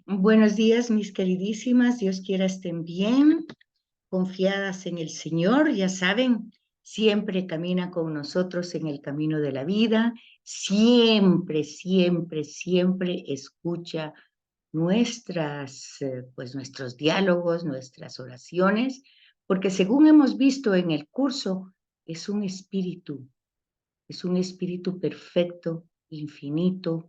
Buenos días, mis queridísimas. Dios quiera estén bien, confiadas en el Señor. Ya saben, siempre camina con nosotros en el camino de la vida. Siempre, siempre, siempre escucha nuestros diálogos, nuestras oraciones, porque según hemos visto en el curso, es es un espíritu perfecto, infinito.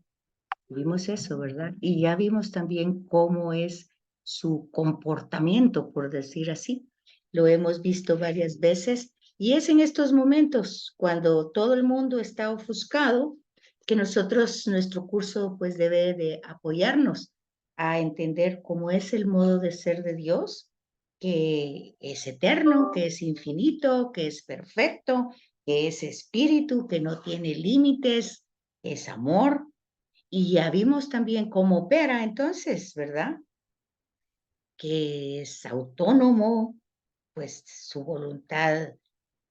Vimos eso, ¿verdad? Y ya vimos también cómo es su comportamiento, por decir así. Lo hemos visto varias veces y es en estos momentos, cuando todo el mundo está ofuscado, que nuestro curso, pues debe de apoyarnos a entender cómo es el modo de ser de Dios, que es eterno, que es infinito, que es perfecto, que es espíritu, que no tiene límites, es amor, y ya vimos también cómo opera entonces, ¿verdad? Que es autónomo, pues su voluntad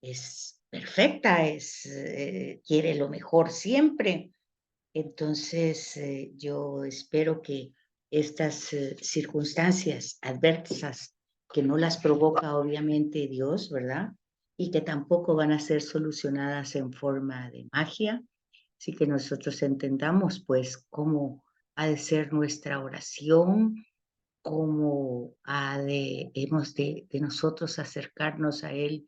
es perfecta, quiere lo mejor siempre. Entonces, yo espero que estas circunstancias adversas, que no las provoca obviamente Dios, ¿verdad? Y que tampoco van a ser solucionadas en forma de magia, así que nosotros entendamos pues cómo ha de ser nuestra oración, cómo hemos de nosotros acercarnos a Él,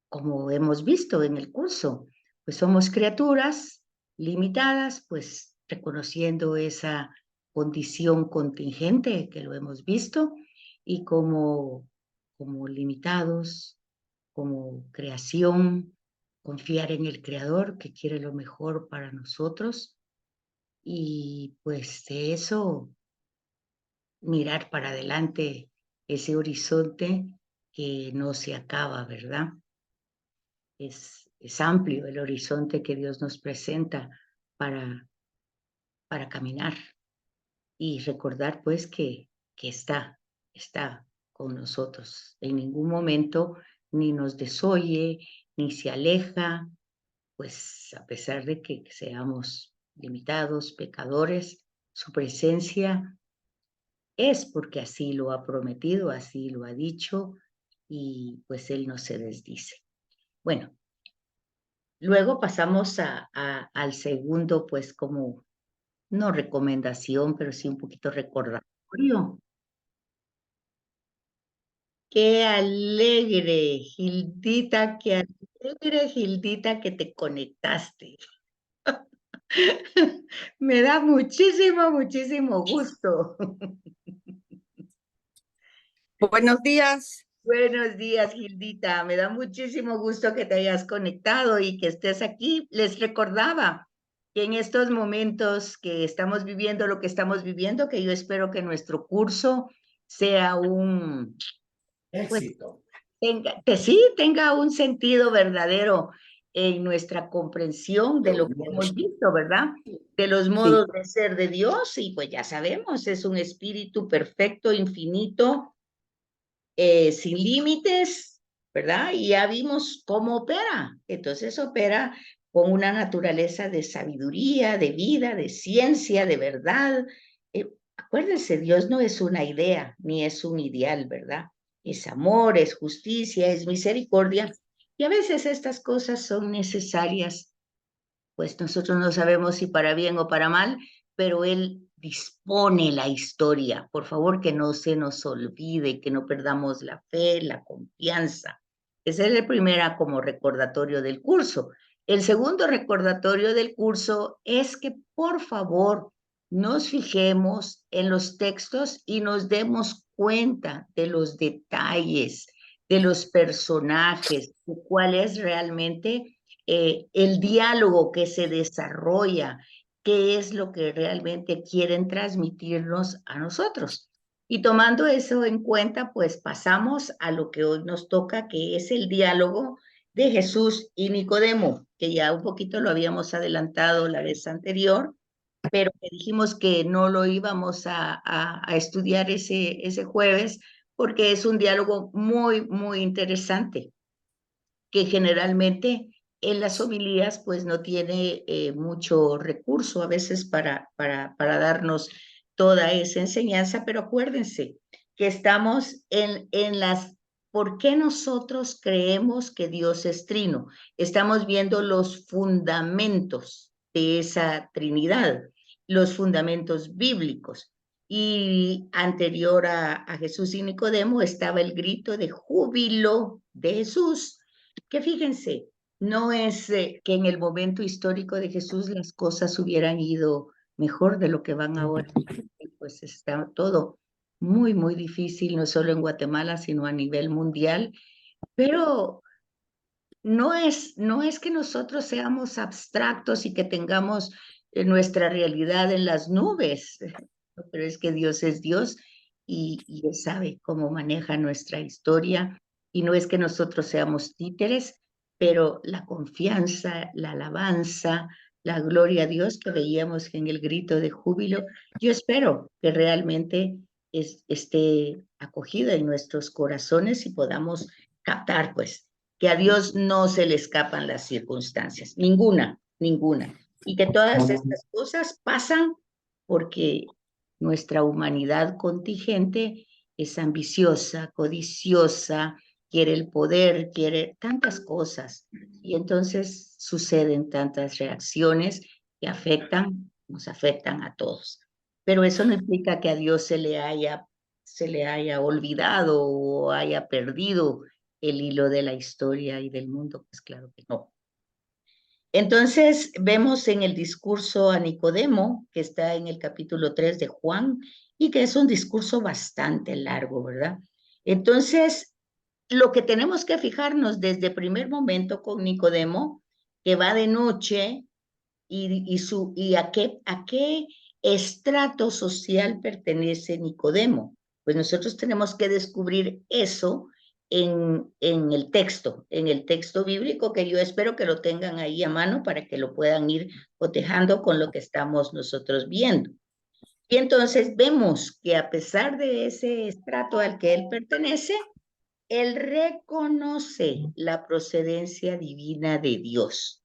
como hemos visto en el curso. Pues somos criaturas limitadas, pues reconociendo esa condición contingente que lo hemos visto, y como limitados, como creación, confiar en el Creador que quiere lo mejor para nosotros, y pues de eso mirar para adelante ese horizonte que no se acaba, ¿verdad? Es amplio el horizonte que Dios nos presenta para, para caminar, y recordar pues que está con nosotros. En ningún momento ni nos desoye, ni se aleja, pues a pesar de que seamos limitados, pecadores, su presencia es porque así lo ha prometido, así lo ha dicho, y pues Él no se desdice. Bueno, luego pasamos al segundo, pues como, no recomendación, pero sí un poquito recordatorio. Qué alegre, Gildita, qué alegre, Gildita, que te conectaste. Me da muchísimo, muchísimo gusto. Buenos días. Buenos días, Gildita. Me da muchísimo gusto que te hayas conectado y que estés aquí. Les recordaba que en estos momentos que estamos viviendo lo que estamos viviendo, que yo espero que nuestro curso sea pues, Éxito. que sí tenga un sentido verdadero en nuestra comprensión de lo que hemos visto, ¿verdad? De los Sí, modos de ser de Dios, y pues ya sabemos, es un espíritu perfecto, infinito, sin límites, ¿verdad? Y ya vimos cómo opera. Entonces opera con una naturaleza de sabiduría, de vida, de ciencia, de verdad. Acuérdense, Dios no es una idea, ni es un ideal, ¿verdad? Es amor, es justicia, es misericordia. Y a veces estas cosas son necesarias, pues nosotros no sabemos si para bien o para mal, pero Él dispone la historia. Por favor, que no se nos olvide, que no perdamos la fe, la confianza. Ese es el primero como recordatorio del curso. El segundo recordatorio del curso es que, por favor, nos fijemos en los textos y nos demos cuenta de los detalles, de los personajes, de cuál es realmente el diálogo que se desarrolla, qué es lo que realmente quieren transmitirnos a nosotros. Y tomando eso en cuenta, pues pasamos a lo que hoy nos toca, que es el diálogo de Jesús y Nicodemo, que ya un poquito lo habíamos adelantado la vez anterior, pero que dijimos que no lo íbamos a estudiar ese jueves, porque es un diálogo muy, muy interesante, que generalmente en las homilías pues no tiene mucho recurso a veces para darnos toda esa enseñanza, pero acuérdense que estamos en las... ¿Por qué nosotros creemos que Dios es trino? Estamos viendo los fundamentos de esa Trinidad, los fundamentos bíblicos. Y anterior a Jesús y Nicodemo estaba el grito de júbilo de Jesús, que fíjense, no es que en el momento histórico de Jesús las cosas hubieran ido mejor de lo que van ahora. Pues está todo muy, muy difícil, no solo en Guatemala, sino a nivel mundial. Pero no es que nosotros seamos abstractos y que tengamos nuestra realidad en las nubes, pero es que Dios es Dios y Él sabe cómo maneja nuestra historia. Y no es que nosotros seamos títeres, pero la confianza, la alabanza, la gloria a Dios que veíamos en el grito de júbilo, yo espero que realmente esté acogida en nuestros corazones y podamos captar, pues, que a Dios no se le escapan las circunstancias, ninguna, ninguna. Y que todas estas cosas pasan porque nuestra humanidad contingente es ambiciosa, codiciosa, quiere el poder, quiere tantas cosas. Y entonces suceden tantas reacciones que nos afectan a todos. Pero eso no implica que a Dios se le haya olvidado o haya perdido el hilo de la historia y del mundo, pues claro que no. Entonces vemos en el discurso a Nicodemo, que está en el capítulo 3 de Juan, y que es un discurso bastante largo, ¿verdad? Entonces, lo que tenemos que fijarnos desde el primer momento con Nicodemo, que va de noche, y a qué estrato social pertenece Nicodemo. Pues nosotros tenemos que descubrir eso en el texto bíblico, que yo espero que lo tengan ahí a mano para que lo puedan ir cotejando con lo que estamos nosotros viendo. Y entonces vemos que a pesar de ese estrato al que él pertenece, él reconoce la procedencia divina de Dios.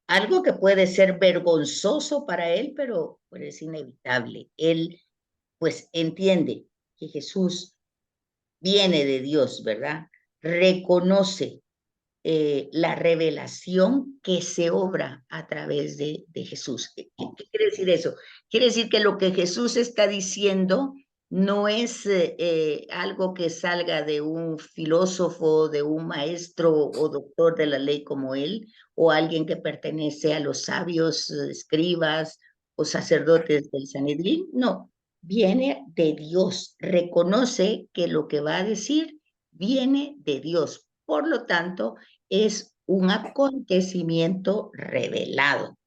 Algo que puede ser vergonzoso para él, pero pues, es inevitable. Él pues entiende que Jesús viene de Dios, ¿verdad? Reconoce la revelación que se obra a través de Jesús. ¿Qué quiere decir eso? Quiere decir que lo que Jesús está diciendo no es algo que salga de un filósofo, de un maestro o doctor de la ley como él, o alguien que pertenece a los sabios, escribas o sacerdotes del Sanedrín. No, viene de Dios. Reconoce que lo que va a decir viene de Dios. Por lo tanto, es un acontecimiento revelado.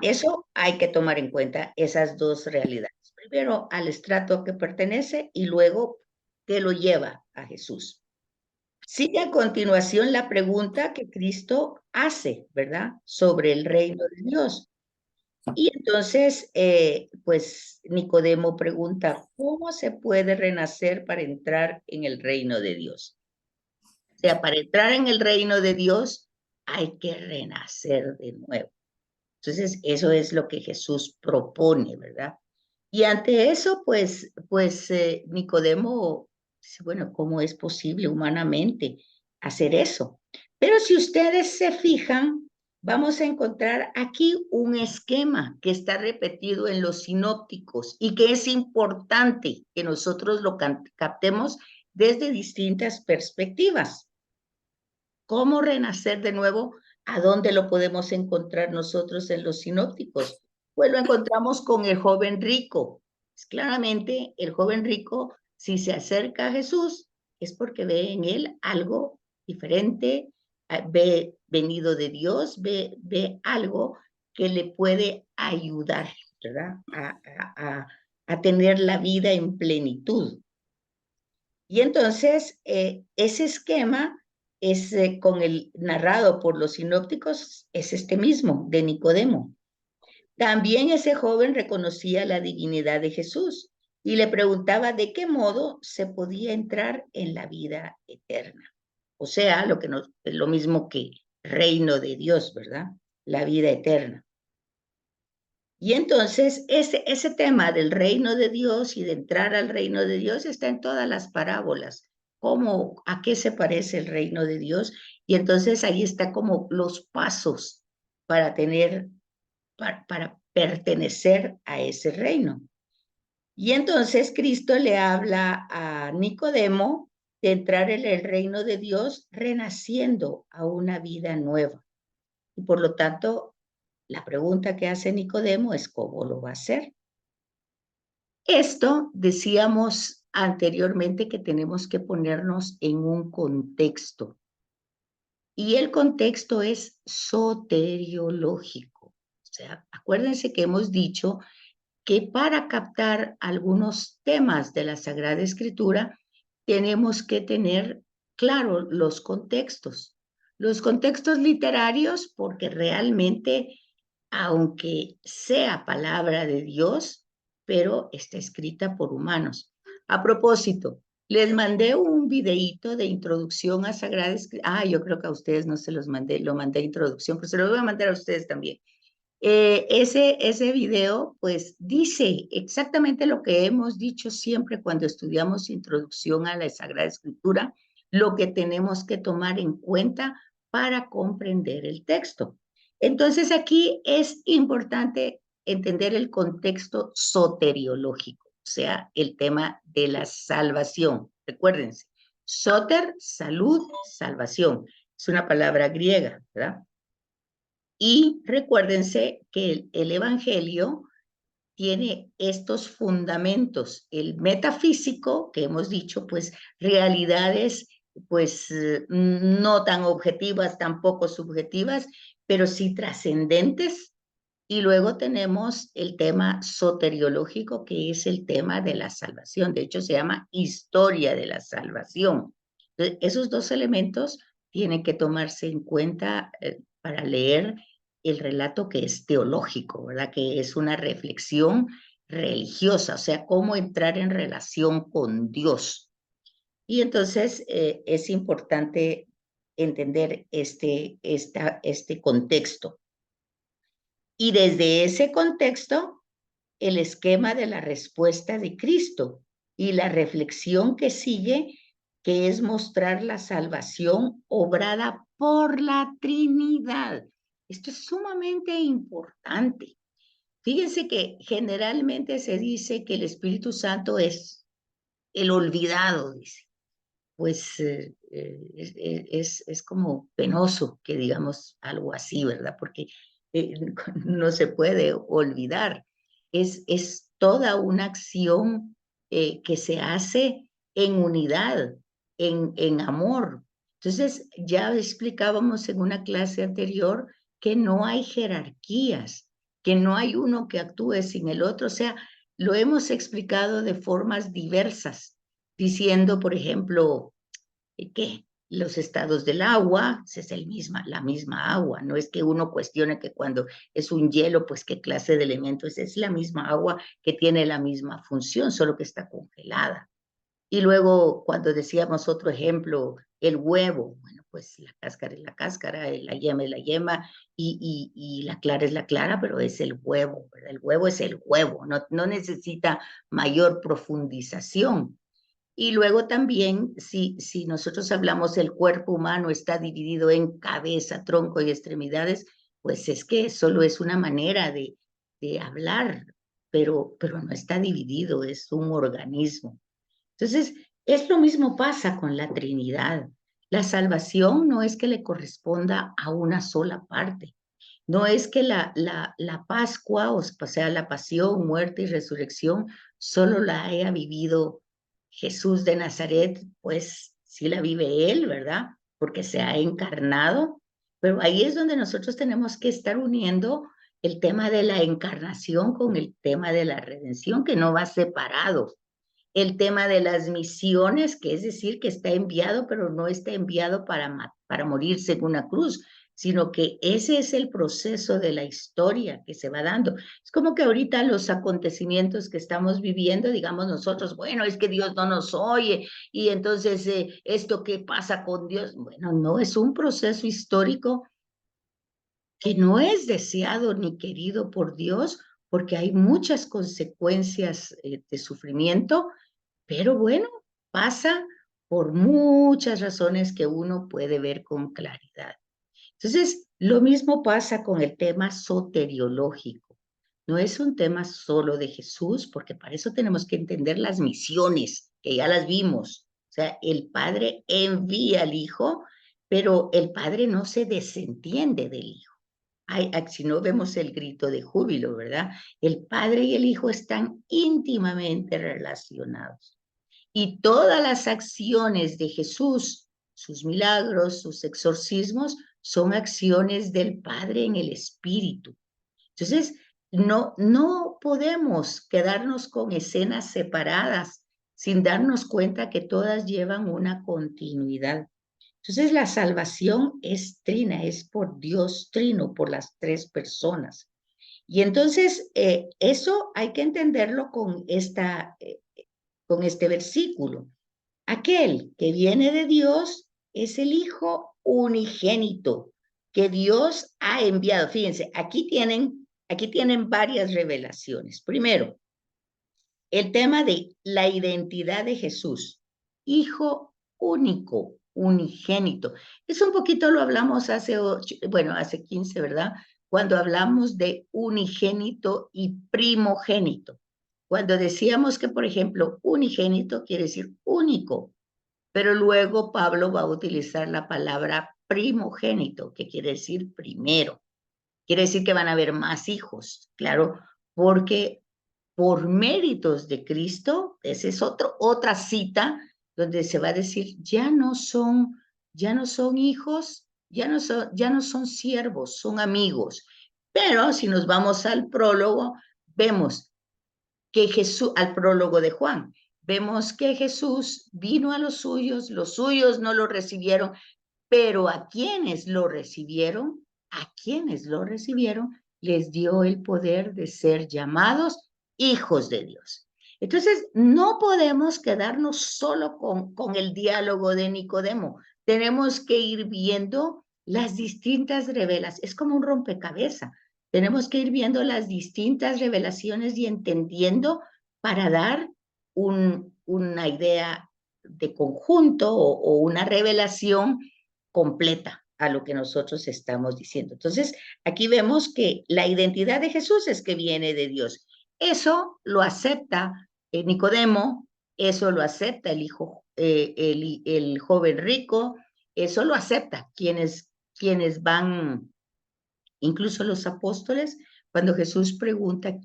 Eso hay que tomar en cuenta, esas dos realidades. Primero, al estrato que pertenece y luego que lo lleva a Jesús. Sigue a continuación la pregunta que Cristo hace, ¿verdad? Sobre el reino de Dios. Y entonces, pues Nicodemo pregunta, ¿cómo se puede renacer para entrar en el reino de Dios? O sea, para entrar en el reino de Dios hay que renacer de nuevo. Entonces, eso es lo que Jesús propone, ¿verdad? Y ante eso, pues Nicodemo dice, bueno, ¿cómo es posible humanamente hacer eso? Pero si ustedes se fijan, vamos a encontrar aquí un esquema que está repetido en los sinópticos y que es importante que nosotros lo captemos desde distintas perspectivas. ¿Cómo renacer de nuevo? ¿A dónde lo podemos encontrar nosotros en los sinópticos? Pues lo encontramos con el joven rico. Claramente, el joven rico, si se acerca a Jesús, es porque ve en él algo diferente, ve venido de Dios, ve algo que le puede ayudar, ¿verdad? A tener la vida en plenitud. Y entonces, ese esquema es con el narrado por los sinópticos, es este mismo, de Nicodemo. También ese joven reconocía la divinidad de Jesús y le preguntaba de qué modo se podía entrar en la vida eterna. O sea, lo mismo que reino de Dios, ¿verdad? La vida eterna. Y entonces ese tema del reino de Dios y de entrar al reino de Dios está en todas las parábolas. ¿Cómo, a qué se parece el reino de Dios? Y entonces ahí está como los pasos para tener, para pertenecer a ese reino. Y entonces Cristo le habla a Nicodemo de entrar en el reino de Dios renaciendo a una vida nueva. Y por lo tanto, la pregunta que hace Nicodemo es ¿cómo lo va a hacer? Esto decíamos anteriormente que tenemos que ponernos en un contexto. Y el contexto es soteriológico. O sea, acuérdense que hemos dicho que para captar algunos temas de la Sagrada Escritura tenemos que tener claro los contextos. Los contextos literarios, porque realmente, aunque sea palabra de Dios, pero está escrita por humanos. A propósito, les mandé un videíto de introducción a Sagrada Escritura. Yo creo que a ustedes no se los mandé, lo mandé introducción, pero se lo voy a mandar a ustedes también. Ese video, pues, dice exactamente lo que hemos dicho siempre cuando estudiamos introducción a la Sagrada Escritura, lo que tenemos que tomar en cuenta para comprender el texto. Entonces, aquí es importante entender el contexto soteriológico, o sea, el tema de la salvación. Recuérdense, soter, salud, salvación. Es una palabra griega, ¿verdad? Y recuérdense que el Evangelio tiene estos fundamentos, el metafísico, que hemos dicho, pues realidades, pues no tan objetivas, tampoco subjetivas, pero sí trascendentes. Y luego tenemos el tema soteriológico, que es el tema de la salvación. De hecho, se llama historia de la salvación. Entonces, esos dos elementos tienen que tomarse en cuenta para leer el relato que es teológico, ¿verdad? Que es una reflexión religiosa, o sea, cómo entrar en relación con Dios. Y entonces es importante entender este contexto. Y desde ese contexto, el esquema de la respuesta de Cristo y la reflexión que sigue, que es mostrar la salvación obrada por la Trinidad. Esto es sumamente importante. Fíjense que generalmente se dice que el Espíritu Santo es el olvidado, dice. Pues es como penoso que digamos algo así, ¿verdad? Porque no se puede olvidar. Es toda una acción que se hace en unidad, en amor. Entonces, ya explicábamos en una clase anterior que no hay jerarquías, que no hay uno que actúe sin el otro. O sea, lo hemos explicado de formas diversas, diciendo, por ejemplo, que los estados del agua es la misma agua, no es que uno cuestione que cuando es un hielo, pues qué clase de elemento es la misma agua que tiene la misma función, solo que está congelada. Y luego cuando decíamos otro ejemplo, el huevo, bueno, pues la cáscara es la cáscara, la yema es la yema y la clara es la clara, pero es el huevo, ¿verdad? El huevo es el huevo, no necesita mayor profundización. Y luego también, si nosotros hablamos el cuerpo humano está dividido en cabeza, tronco y extremidades, pues es que solo es una manera de hablar, pero no está dividido, es un organismo. Entonces, es lo mismo pasa con la Trinidad. La salvación no es que le corresponda a una sola parte. No es que la Pascua, o sea, la pasión, muerte y resurrección, solo la haya vivido Jesús de Nazaret, pues sí la vive él, ¿verdad? Porque se ha encarnado, pero ahí es donde nosotros tenemos que estar uniendo el tema de la encarnación con el tema de la redención, que no va separado. El tema de las misiones, que es decir, que está enviado, pero no está enviado para morirse en una cruz, sino que ese es el proceso de la historia que se va dando. Es como que ahorita los acontecimientos que estamos viviendo, digamos nosotros, bueno, es que Dios no nos oye y entonces esto qué pasa con Dios, bueno, no es un proceso histórico que no es deseado ni querido por Dios porque hay muchas consecuencias de sufrimiento, pero bueno, pasa por muchas razones que uno puede ver con claridad. Entonces, lo mismo pasa con el tema soteriológico. No es un tema solo de Jesús, porque para eso tenemos que entender las misiones, que ya las vimos. O sea, el Padre envía al Hijo, pero el Padre no se desentiende del Hijo. Si no vemos el grito de júbilo, ¿verdad? El Padre y el Hijo están íntimamente relacionados. Y todas las acciones de Jesús, sus milagros, sus exorcismos, son acciones del Padre en el Espíritu. Entonces, no podemos quedarnos con escenas separadas sin darnos cuenta que todas llevan una continuidad. Entonces, la salvación es trina, es por Dios trino, por las tres personas. Y entonces, eso hay que entenderlo con este versículo. Aquel que viene de Dios es el Hijo unigénito que Dios ha enviado. Fíjense, aquí tienen varias revelaciones. Primero, el tema de la identidad de Jesús, Hijo único, unigénito. Eso un poquito lo hablamos hace 15, ¿verdad? Cuando hablamos de unigénito y primogénito. Cuando decíamos que, por ejemplo, unigénito quiere decir único, pero luego Pablo va a utilizar la palabra primogénito, que quiere decir primero. Quiere decir que van a haber más hijos, claro, porque por méritos de Cristo, esa es otra cita donde se va a decir, ya no son hijos, ya no son siervos, son amigos. Pero si nos vamos al prólogo, vemos que Jesús, al prólogo de Juan, vemos que Jesús vino a los suyos no lo recibieron, pero a quienes lo recibieron, les dio el poder de ser llamados hijos de Dios. Entonces, no podemos quedarnos solo con el diálogo de Nicodemo. Tenemos que ir viendo las distintas revelaciones. Es como un rompecabezas. Tenemos que ir viendo las distintas revelaciones y entendiendo para dar una idea de conjunto o una revelación completa a lo que nosotros estamos diciendo. Entonces, aquí vemos que la identidad de Jesús es que viene de Dios. Eso lo acepta Nicodemo, eso lo acepta el joven rico, eso lo acepta quienes van, incluso los apóstoles, cuando Jesús pregunta,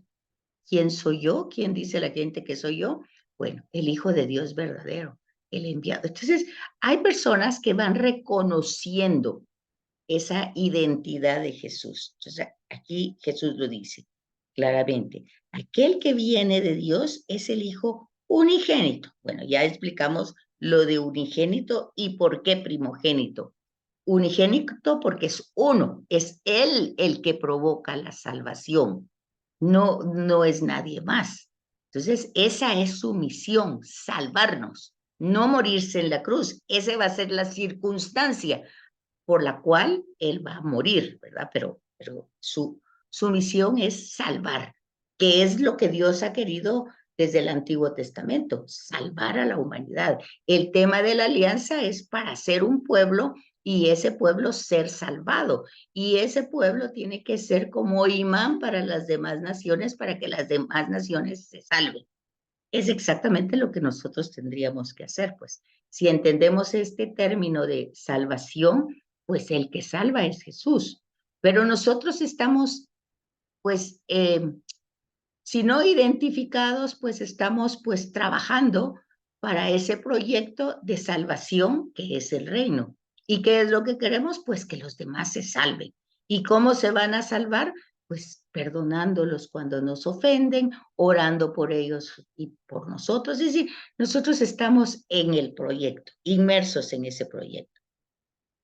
¿quién soy yo? ¿Quién dice la gente que soy yo? Bueno, el Hijo de Dios verdadero, el enviado. Entonces, hay personas que van reconociendo esa identidad de Jesús. Entonces, aquí Jesús lo dice claramente. Aquel que viene de Dios es el Hijo unigénito. Bueno, ya explicamos lo de unigénito y por qué primogénito. Unigénito porque es uno, es Él el que provoca la salvación, no es nadie más. Entonces, esa es su misión, salvarnos, no morirse en la cruz. Esa va a ser la circunstancia por la cual Él va a morir, ¿verdad? Pero su misión es salvar, que es lo que Dios ha querido desde el Antiguo Testamento, salvar a la humanidad. El tema de la alianza es para ser un pueblo y ese pueblo ser salvado. Y ese pueblo tiene que ser como imán para las demás naciones, para que las demás naciones se salven. Es exactamente lo que nosotros tendríamos que hacer, pues. Si entendemos este término de salvación, pues el que salva es Jesús. Pero nosotros estamos, pues, si no identificados, pues estamos pues trabajando para ese proyecto de salvación que es el reino. ¿Y qué es lo que queremos? Pues que los demás se salven. ¿Y cómo se van a salvar? Pues perdonándolos cuando nos ofenden, orando por ellos y por nosotros. Es decir, nosotros estamos en el proyecto, inmersos en ese proyecto.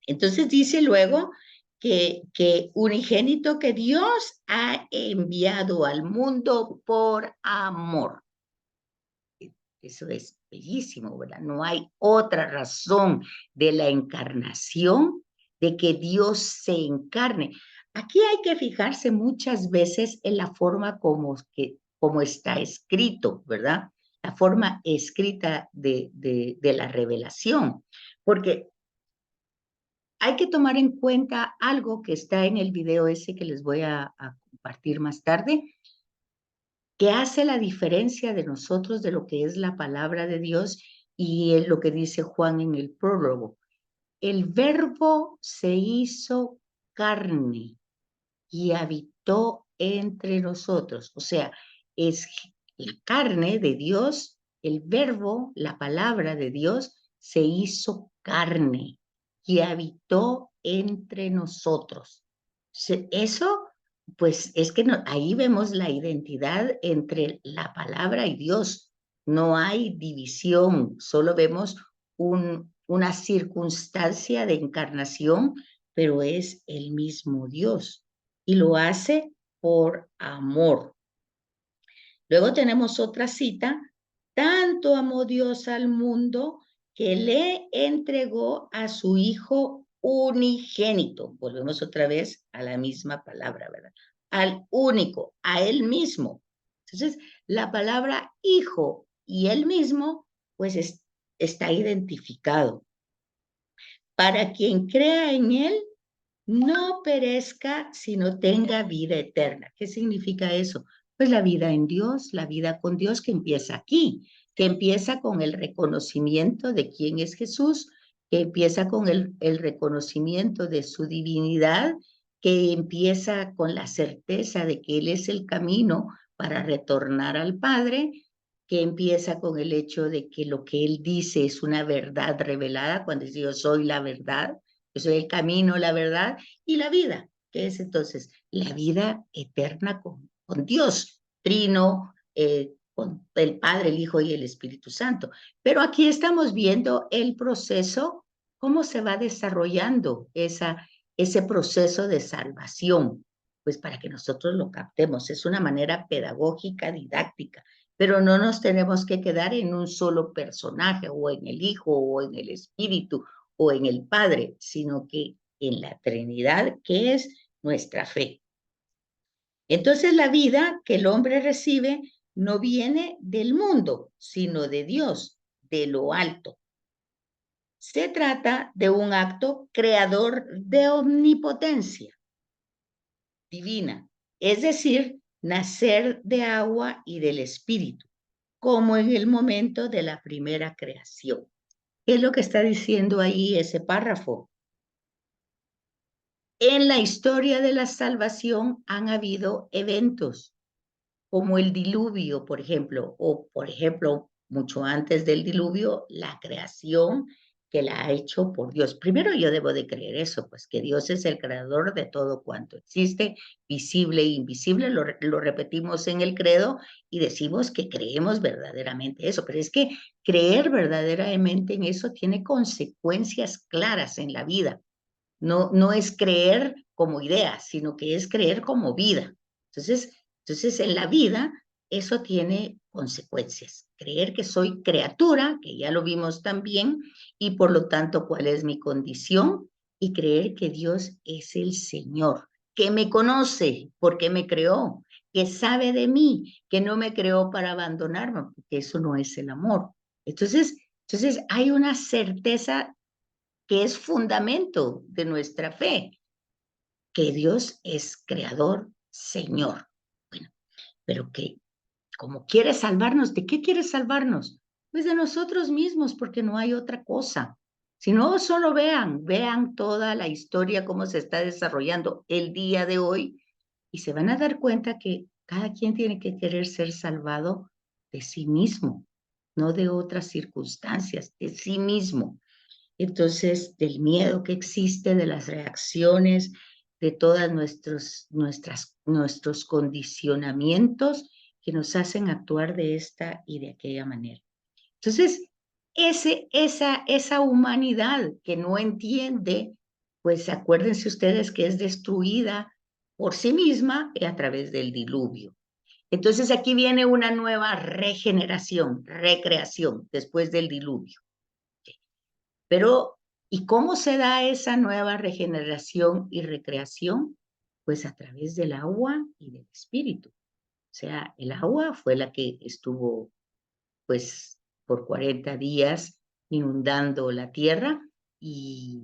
Entonces dice luego que unigénito que Dios ha enviado al mundo por amor. Eso es bellísimo, ¿verdad? No hay otra razón de la encarnación, de que Dios se encarne. Aquí hay que fijarse muchas veces en la forma como está escrito, ¿verdad? La forma escrita de la revelación, porque hay que tomar en cuenta algo que está en el video ese que les voy a compartir más tarde, que hace la diferencia de nosotros de lo que es la palabra de Dios y es lo que dice Juan en el prólogo. El verbo se hizo carne y habitó entre nosotros. O sea, es la carne de Dios, el verbo, la palabra de Dios, se hizo carne y habitó entre nosotros. Eso, pues es que ahí vemos la identidad entre la palabra y Dios. No hay división, solo vemos una circunstancia de encarnación, pero es el mismo Dios y lo hace por amor. Luego tenemos otra cita: tanto amó Dios al mundo que le entregó a su Hijo unigénito. Volvemos otra vez a la misma palabra, ¿verdad? Al único, a Él mismo. Entonces, la palabra Hijo y Él mismo, pues está identificado. Para quien crea en Él, no perezca, sino tenga vida eterna. ¿Qué significa eso? Pues la vida en Dios, la vida con Dios que empieza aquí, que empieza con el reconocimiento de quién es Jesús, que empieza con el reconocimiento de su divinidad, que empieza con la certeza de que Él es el camino para retornar al Padre, que empieza con el hecho de que lo que Él dice es una verdad revelada, cuando dice yo soy la verdad, yo soy el camino, la verdad y la vida, que es entonces la vida eterna con Dios, Trino, con el Padre, el Hijo y el Espíritu Santo. Pero aquí estamos viendo el proceso, cómo se va desarrollando ese proceso de salvación, pues para que nosotros lo captemos. Es una manera pedagógica, didáctica, pero no nos tenemos que quedar en un solo personaje o en el Hijo o en el Espíritu o en el Padre, sino que en la Trinidad, que es nuestra fe. Entonces la vida que el hombre recibe no viene del mundo, sino de Dios, de lo alto. Se trata de un acto creador de omnipotencia divina, es decir, nacer de agua y del Espíritu, como en el momento de la primera creación. ¿Qué es lo que está diciendo ahí ese párrafo? En la historia de la salvación han habido eventos como el diluvio, por ejemplo, o por ejemplo, mucho antes del diluvio, la creación que la ha hecho por Dios. Primero yo debo de creer eso, pues que Dios es el creador de todo cuanto existe, visible e invisible, lo repetimos en el credo y decimos que creemos verdaderamente eso, pero es que creer verdaderamente en eso tiene consecuencias claras en la vida. No es creer como idea, sino que es creer como vida. Entonces, en la vida eso tiene consecuencias. Creer que soy criatura, que ya lo vimos también, y por lo tanto, ¿cuál es mi condición? Y creer que Dios es el Señor, que me conoce porque me creó, que sabe de mí, que no me creó para abandonarme, porque eso no es el amor. Entonces hay una certeza que es fundamento de nuestra fe, que Dios es creador, Señor. Bueno, pero que como quiere salvarnos, ¿de qué quiere salvarnos? Pues de nosotros mismos, porque no hay otra cosa. Si no, solo vean toda la historia, cómo se está desarrollando el día de hoy, y se van a dar cuenta que cada quien tiene que querer ser salvado de sí mismo, no de otras circunstancias, de sí mismo. Entonces, del miedo que existe, de las reacciones, de todos nuestros condicionamientos que nos hacen actuar de esta y de aquella manera. Entonces, esa humanidad que no entiende, pues acuérdense ustedes que es destruida por sí misma a través del diluvio. Entonces aquí viene una nueva regeneración, recreación después del diluvio. Pero, ¿y cómo se da esa nueva regeneración y recreación? Pues a través del agua y del espíritu. O sea, el agua fue la que estuvo, pues, por 40 días inundando la tierra, y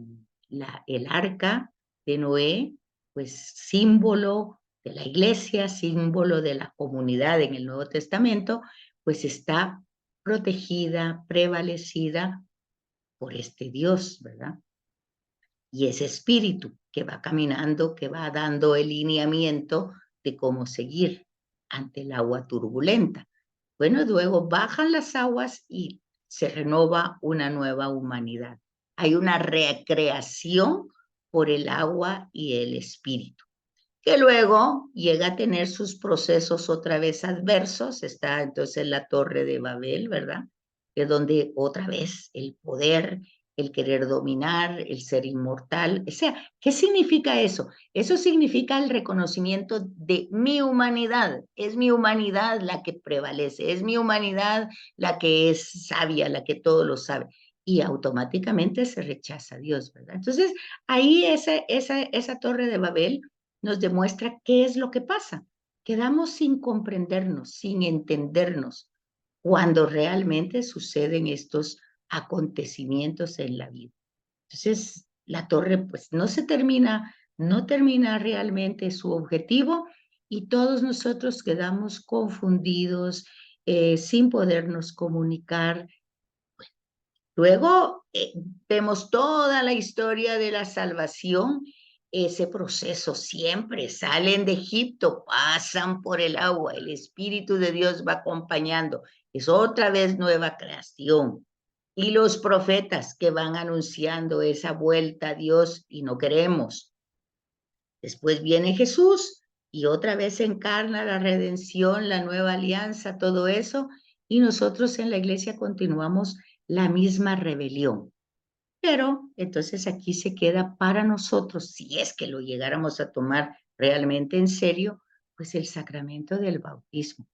el arca de Noé, pues símbolo de la iglesia, símbolo de la comunidad en el Nuevo Testamento, pues está protegida, prevalecida por este Dios, ¿verdad? Y ese espíritu que va caminando, que va dando el lineamiento de cómo seguir ante el agua turbulenta. Bueno, luego bajan las aguas y se renova una nueva humanidad. Hay una recreación por el agua y el espíritu, que luego llega a tener sus procesos otra vez adversos. Está entonces la Torre de Babel, ¿verdad? De donde otra vez el poder, el querer dominar, el ser inmortal. O sea, ¿qué significa eso? Eso significa el reconocimiento de mi humanidad. Es mi humanidad la que prevalece, es mi humanidad la que es sabia, la que todo lo sabe. Y automáticamente se rechaza a Dios, ¿verdad? Entonces, ahí esa Torre de Babel nos demuestra qué es lo que pasa. Quedamos sin comprendernos, sin entendernos, cuando realmente suceden estos acontecimientos en la vida. Entonces, la torre pues no termina realmente su objetivo, y todos nosotros quedamos confundidos, sin podernos comunicar. Luego vemos toda la historia de la salvación, ese proceso. Siempre salen de Egipto, pasan por el agua, el Espíritu de Dios va acompañando. Es otra vez nueva creación. Y los profetas que van anunciando esa vuelta a Dios y no queremos. Después viene Jesús y otra vez se encarna la redención, la nueva alianza, todo eso, y nosotros en la iglesia continuamos la misma rebelión. Pero entonces aquí se queda para nosotros, si es que lo llegáramos a tomar realmente en serio, pues el sacramento del bautismo,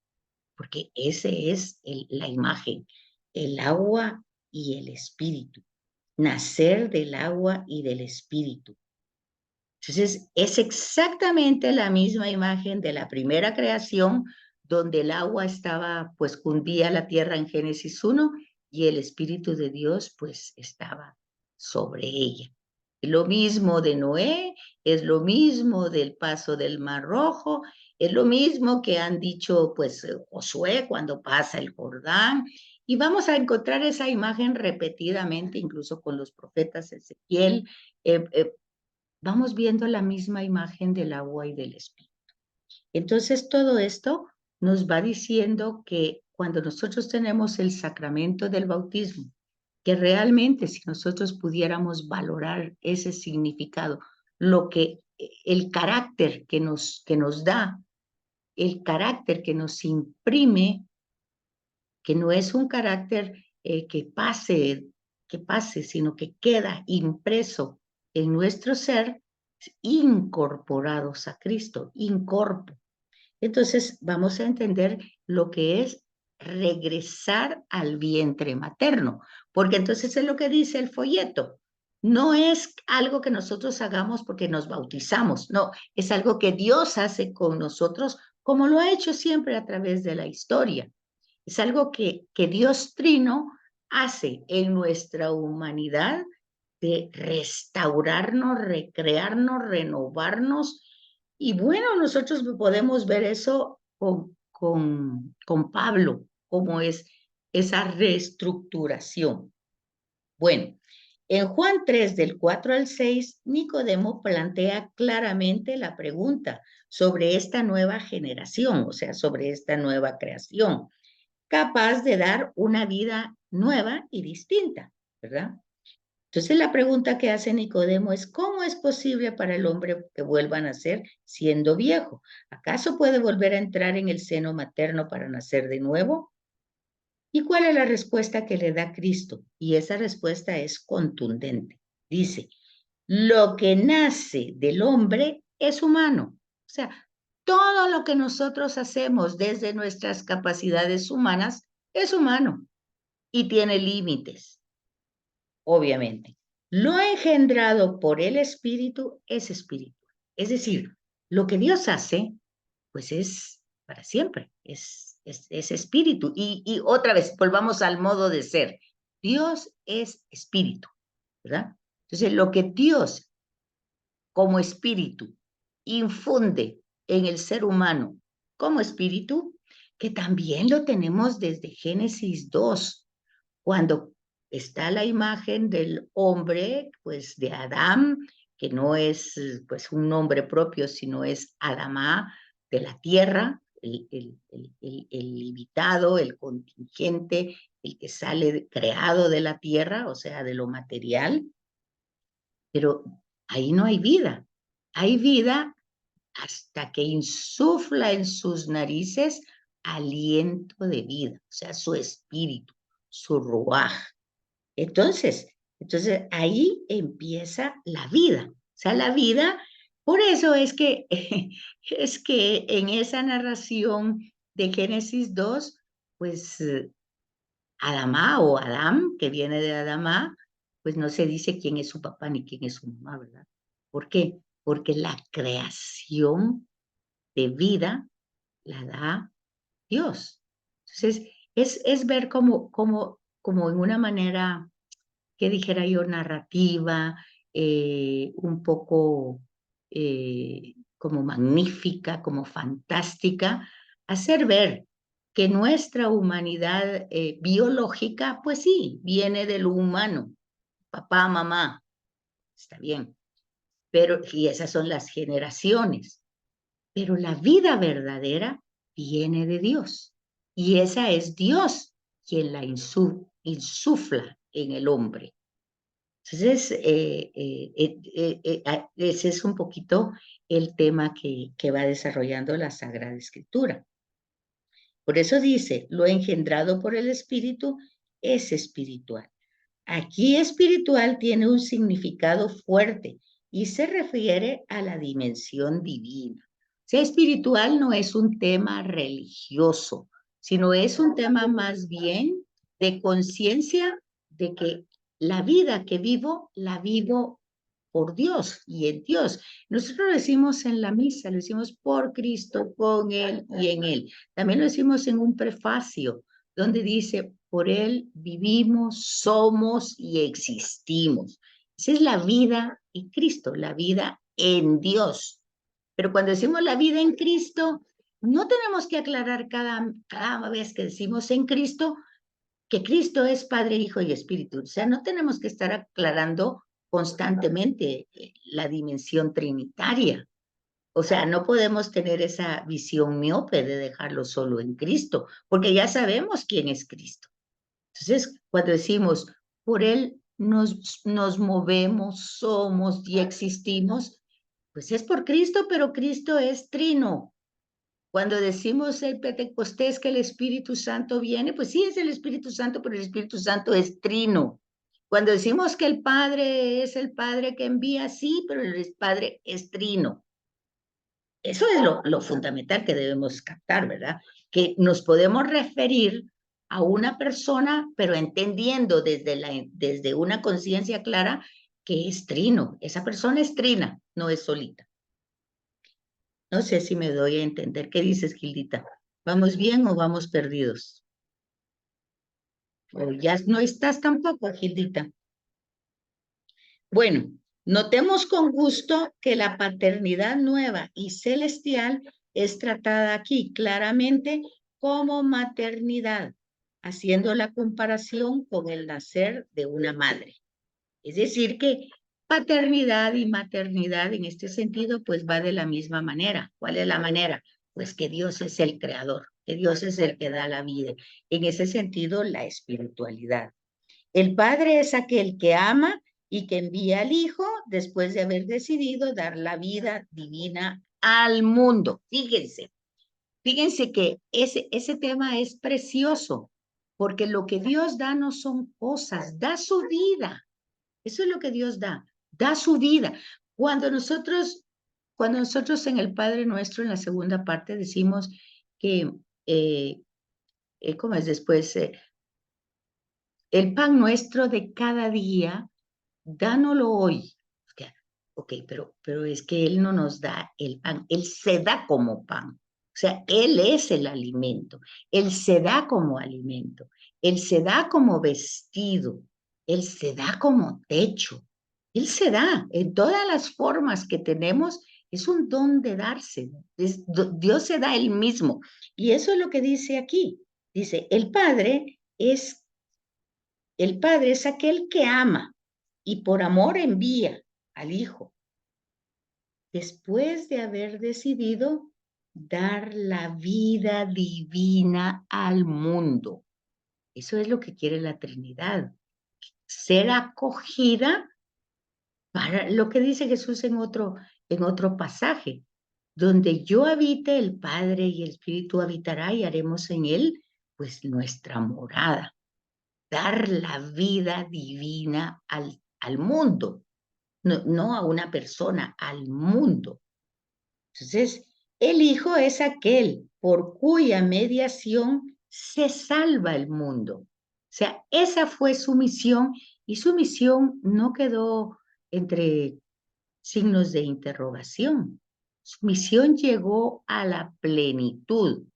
porque ese es la imagen, el agua y el espíritu, nacer del agua y del espíritu. Entonces, es exactamente la misma imagen de la primera creación, donde el agua estaba, pues cundía la tierra en Génesis 1, y el Espíritu de Dios, pues estaba sobre ella. Lo mismo de Noé, es lo mismo del paso del Mar Rojo, es lo mismo que han dicho, pues, Josué cuando pasa el Jordán, y vamos a encontrar esa imagen repetidamente, incluso con los profetas Ezequiel. Vamos viendo la misma imagen del agua y del espíritu. Entonces, todo esto nos va diciendo que cuando nosotros tenemos el sacramento del bautismo, que realmente si nosotros pudiéramos valorar ese significado, lo que el carácter que nos da, el carácter que nos imprime, que no es un carácter que pase, sino que queda impreso en nuestro ser, incorporados a Cristo, incorporo. Entonces vamos a entender lo que es regresar al vientre materno, porque entonces es lo que dice el folleto. No es algo que nosotros hagamos porque nos bautizamos, no, es algo que Dios hace con nosotros, como lo ha hecho siempre a través de la historia. Es algo que Dios Trino hace en nuestra humanidad, de restaurarnos, recrearnos, renovarnos. Y bueno, nosotros podemos ver eso con Pablo, cómo es esa reestructuración. Bueno, en Juan 3, del 4 al 6, Nicodemo plantea claramente la pregunta sobre esta nueva generación, o sea, sobre esta nueva creación, capaz de dar una vida nueva y distinta, ¿verdad? Entonces la pregunta que hace Nicodemo es, ¿cómo es posible para el hombre que vuelva a nacer siendo viejo? ¿Acaso puede volver a entrar en el seno materno para nacer de nuevo? ¿Y cuál es la respuesta que le da Cristo? Y esa respuesta es contundente. Dice, lo que nace del hombre es humano. O sea, todo lo que nosotros hacemos desde nuestras capacidades humanas es humano y tiene límites, obviamente. Lo engendrado por el Espíritu es espiritual. Es decir, Lo que Dios hace, pues es para siempre, es espíritu. Y otra vez, volvamos al modo de ser. Dios es espíritu, ¿verdad? Entonces, lo que Dios como espíritu infunde en el ser humano como espíritu, que también lo tenemos desde Génesis 2, cuando está la imagen del hombre, pues de Adán, que no es pues un nombre propio, sino es Adamá de la tierra, el limitado, el contingente, el que sale creado de la tierra, o sea, de lo material, pero ahí no hay vida. Hay vida hasta que insufla en sus narices aliento de vida, o sea, su espíritu, su ruaj. Entonces ahí empieza la vida. O sea, la vida, por eso es que, es que en esa narración de Génesis 2, pues Adamá o Adán, que viene de Adamá, pues no se dice quién es su papá ni quién es su mamá, ¿verdad? ¿Por qué? Porque la creación de vida la da Dios. Entonces, es ver como en una manera, que dijera yo, narrativa, un poco como magnífica, como fantástica, hacer ver que nuestra humanidad biológica, pues sí, viene de lo humano, papá, mamá, está bien, pero, y esas son las generaciones, pero la vida verdadera viene de Dios, y esa es Dios quien la insufla en el hombre. Entonces, ese es un poquito el tema que va desarrollando la Sagrada Escritura. Por eso dice, lo engendrado por el Espíritu es espiritual. Aquí espiritual tiene un significado fuerte y se refiere a la dimensión divina. O sea, espiritual no es un tema religioso, sino es un tema más bien de conciencia de que la vida que vivo, la vivo por Dios y en Dios. Nosotros lo decimos en la misa, lo decimos por Cristo, con Él y en Él. También lo decimos en un prefacio, donde dice, por Él vivimos, somos y existimos. Esa es la vida en Cristo, la vida en Dios. Pero cuando decimos la vida en Cristo, no tenemos que aclarar cada vez que decimos en Cristo que Cristo es Padre, Hijo y Espíritu. O sea, no tenemos que estar aclarando constantemente la dimensión trinitaria. O sea, no podemos tener esa visión miope de dejarlo solo en Cristo, porque ya sabemos quién es Cristo. Entonces, cuando decimos, por Él nos movemos, somos y existimos, pues es por Cristo, pero Cristo es trino. Cuando decimos el Pentecostés que el Espíritu Santo viene, pues sí es el Espíritu Santo, pero el Espíritu Santo es trino. Cuando decimos que el Padre es el Padre que envía, sí, pero el Padre es trino. Eso es lo fundamental que debemos captar, ¿verdad? Que nos podemos referir a una persona, pero entendiendo desde una conciencia clara que es trino. Esa persona es trina, no es solita. No sé si me doy a entender. ¿Qué dices, Gildita? ¿Vamos bien o vamos perdidos? O ya no estás tampoco, Gildita. Bueno, notemos con gusto que la paternidad nueva y celestial es tratada aquí claramente como maternidad, haciendo la comparación con el nacer de una madre. Es decir, que paternidad y maternidad en este sentido, pues va de la misma manera. ¿Cuál es la manera? Pues que Dios es el creador, que Dios es el que da la vida. En ese sentido, la espiritualidad. El Padre es aquel que ama y que envía al Hijo después de haber decidido dar la vida divina al mundo. Fíjense que ese tema es precioso, porque lo que Dios da no son cosas, da su vida. Eso es lo que Dios da su vida. Cuando nosotros, cuando nosotros en el Padre Nuestro, en la segunda parte, decimos que, ¿cómo es después? El pan nuestro de cada día, dánoslo hoy. Ok, pero es que Él no nos da el pan, Él se da como pan. O sea, Él es el alimento, Él se da como alimento, Él se da como vestido, Él se da como techo, Él se da en todas las formas que tenemos, es un don de darse. Dios se da Él mismo. Y eso es lo que dice aquí. Dice, el Padre es aquel que ama y por amor envía al Hijo después de haber decidido dar la vida divina al mundo. Eso es lo que quiere la Trinidad, ser acogida para lo que dice Jesús en otro pasaje, donde yo habite, el Padre y el Espíritu habitará y haremos en él, pues nuestra morada, dar la vida divina al mundo, no a una persona, al mundo. Entonces, el Hijo es aquel por cuya mediación se salva el mundo. O sea, esa fue su misión y su misión no quedó entre signos de interrogación. Su misión llegó a la plenitud,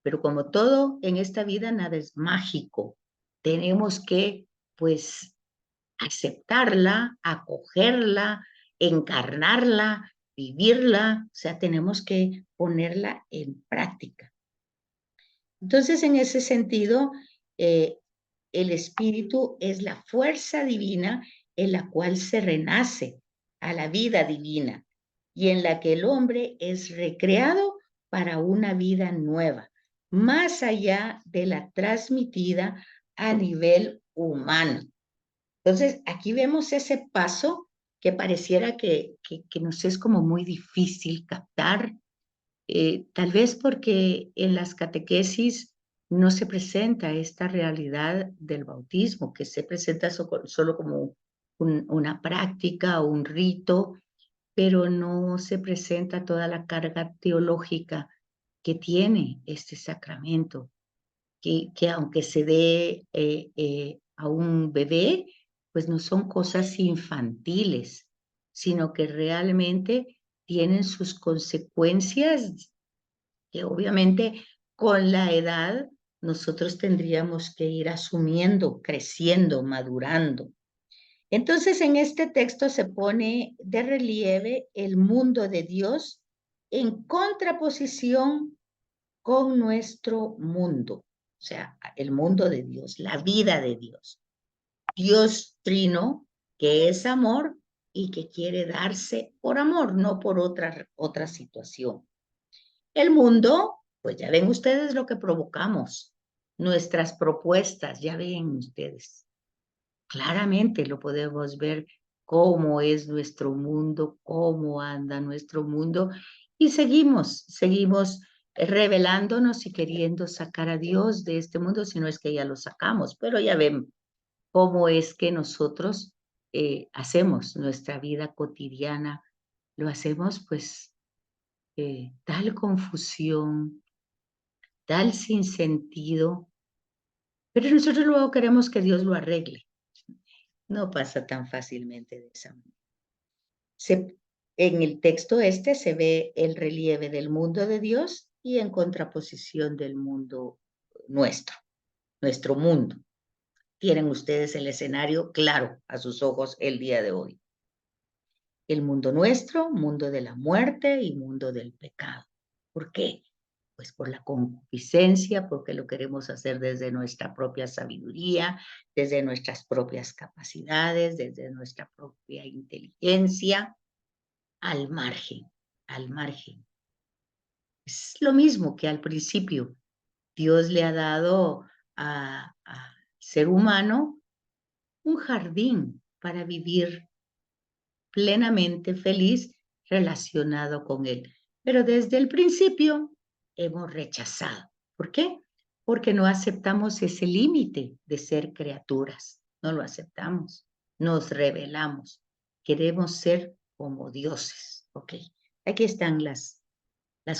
pero como todo en esta vida, nada es mágico. Tenemos que, pues, aceptarla, acogerla, encarnarla, vivirla, o sea, tenemos que ponerla en práctica. Entonces, en ese sentido, el espíritu es la fuerza divina en la cual se renace a la vida divina y en la que el hombre es recreado para una vida nueva, más allá de la transmitida a nivel humano. Entonces, aquí vemos ese paso que pareciera que nos es como muy difícil captar, tal vez porque en las catequesis no se presenta esta realidad del bautismo, que se presenta solo como una práctica o un rito, pero no se presenta toda la carga teológica que tiene este sacramento que aunque se dé a un bebé, pues no son cosas infantiles, sino que realmente tienen sus consecuencias que obviamente con la edad nosotros tendríamos que ir asumiendo, creciendo, madurando. Entonces en este texto se pone de relieve el mundo de Dios en contraposición con nuestro mundo, o sea, el mundo de Dios, la vida de Dios. Dios trino, que es amor y que quiere darse por amor, no por otra situación. El mundo, pues ya ven ustedes lo que provocamos, nuestras propuestas, ya ven ustedes. Claramente lo podemos ver cómo es nuestro mundo, cómo anda nuestro mundo y seguimos revelándonos y queriendo sacar a Dios de este mundo, si no es que ya lo sacamos, pero ya ven cómo es que nosotros hacemos nuestra vida cotidiana, lo hacemos pues tal confusión, tal sinsentido, pero nosotros luego queremos que Dios lo arregle. No pasa tan fácilmente de esa manera. En el texto este se ve el relieve del mundo de Dios y en contraposición del mundo nuestro mundo. Tienen ustedes el escenario claro a sus ojos el día de hoy. El mundo nuestro, mundo de la muerte y mundo del pecado. ¿Por qué? Pues por la concupiscencia, porque lo queremos hacer desde nuestra propia sabiduría, desde nuestras propias capacidades, desde nuestra propia inteligencia, al margen, al margen. Es lo mismo que al principio. Dios le ha dado al ser humano un jardín para vivir plenamente feliz relacionado con él. Pero desde el principio hemos rechazado. ¿Por qué? Porque no aceptamos ese límite de ser criaturas. No lo aceptamos. Nos rebelamos. Queremos ser como dioses. Ok. Aquí están las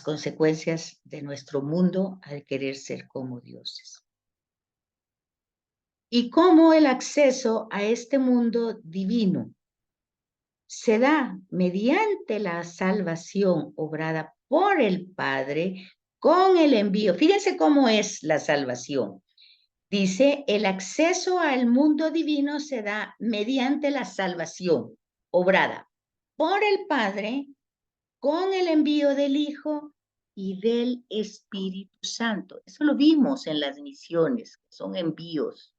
consecuencias de nuestro mundo al querer ser como dioses. Y cómo el acceso a este mundo divino se da mediante la salvación obrada por el Padre con el envío. Fíjense cómo es la salvación. Dice, el acceso al mundo divino se da mediante la salvación obrada por el Padre con el envío del Hijo y del Espíritu Santo. Eso lo vimos en las misiones, que son envíos.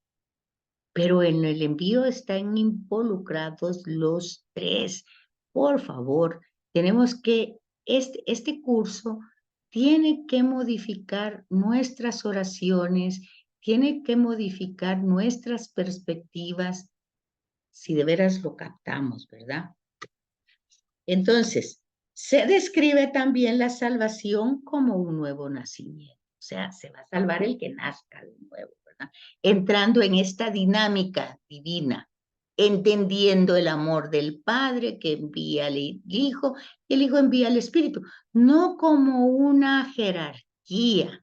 Pero en el envío están involucrados los tres. Por favor, tenemos que, este curso tiene que modificar nuestras oraciones, tiene que modificar nuestras perspectivas, si de veras lo captamos, ¿verdad? Entonces, se describe también la salvación como un nuevo nacimiento. O sea, se va a salvar el que nazca de nuevo, ¿verdad? Entrando en esta dinámica divina, entendiendo el amor del Padre que envía al Hijo, y el Hijo envía al Espíritu, no como una jerarquía,